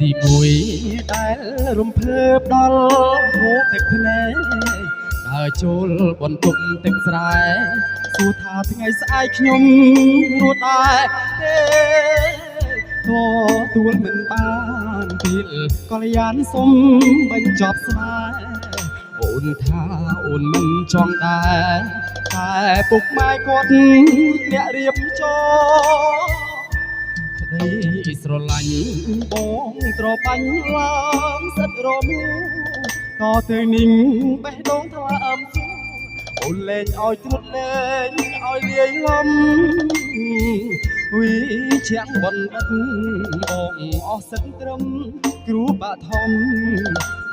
ទីមួយដែលរំភើបដល់ហូរទឹកភ្នែកដើរចូលបន្ទប់ទឹកស្រែសួរថាថ្ងៃស្អែកខ្ញុំរត់ដែរទេក៏ទួលមិនបានពេលកល្យានសុំបញ្ចប់ស្នេហ៍អូនថាអូនមិនចង់ដែរតែពុកម៉ែគាត់អ្នករៀបចំក្តីស្រឡាញ់បងត្របាញ់ឡើងសិតរមតទៅនឹងបេះដូងថ្លើមសួរអូនលែងឲ្យត្រួតលែងឲ្យលាយលំវិជាបណ្ឌិតបងអស់សិនត្រឹមគ្រូបាធំ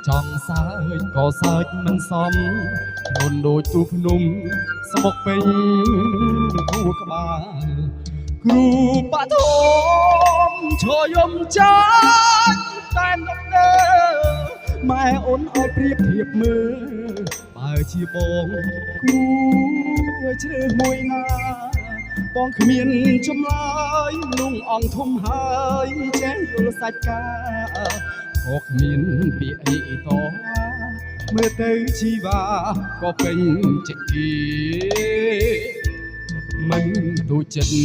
ចង់សើចក៏សើចមិនសមធ្ងន់ដូចទូភ្នំស្មុកពេញខួរក្បាលគ្រូបាធំឈរយំចាច់តែនដេម៉ែអូនឲ្យប្រៀបធៀបមើលបើជាបងគួរជ្រើសមួយណាបងគ្មានចម្លើយលងអង្គធំហើយចេះយល់សាច់ការក៏គ្មានពាក្យអីតមើលទៅជីវ៉ាក៏ពេញចិត្តគេមិនទូចិត្ត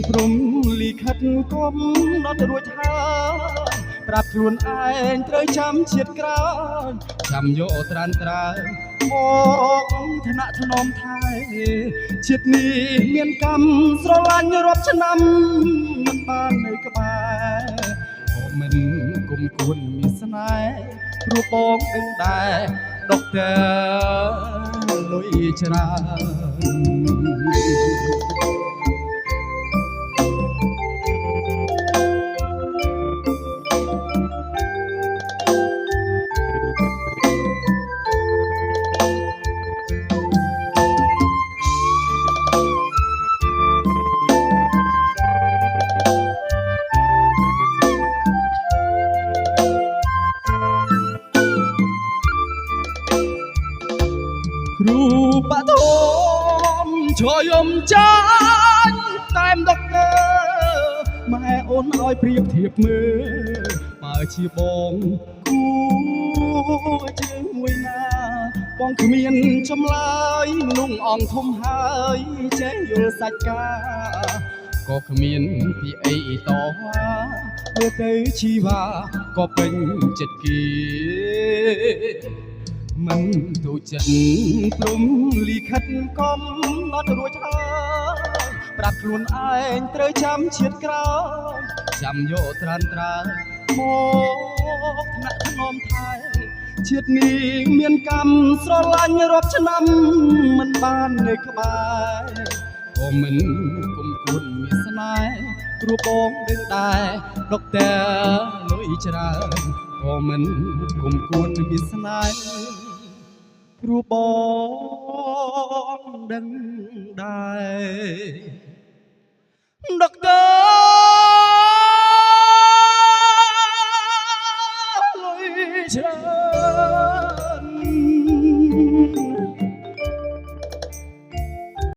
ព្រមលិខិតគុំដល់រួចហើយប្រាប់ខ្លួនឯងត្រូវចាំជាតិក្រោយចាំយកត្រានត្រើយមកថ្នាក់ថ្នមថែជាតិនេះមានកម្មស្រឡាញ់រាប់ឆ្នាំមិនបាននៅក្បែរក៏មិនគុំគួនមានស្នេហ៍ព្រោះបងដឹងដែរដុកទ័រលុយច្រើនគ្រូបាធំឈរយំចាញ់តែមដុកទ័រម៉ែអូនឲ្យប្រៀបធៀបមើលបើជាបងគួរជ្រើសមួយណាបងគ្មានចម្លើយមនុស្សអង្គធំហើយចេះយល់សាច់ការក៏គ្មានពីអីតវ៉ាមើលទៅជីវ៉ាក៏ពេញចិត្តគេមិនទូចិត្តព្រមលិខិតកំណត់រួចហើយប្រាប់ខ្លួនឯងត្រូវចាំជាតិក្រោយចាំយកត្រានត្រើយមកថ្នាក់ថ្នមថែជាតិនេះមានកម្មស្រឡាញ់រាប់ឆ្នាំមិនបាននៅក្បែរក៏មិនគុំគួនមានស្នេហ៍ព្រោះបងដឹងដែរដុកទ័រលុយច្រើនក៏មិនគុំគួនមានស្នេហ៍ព្រោះបងដឹងដែរដុកទ័រ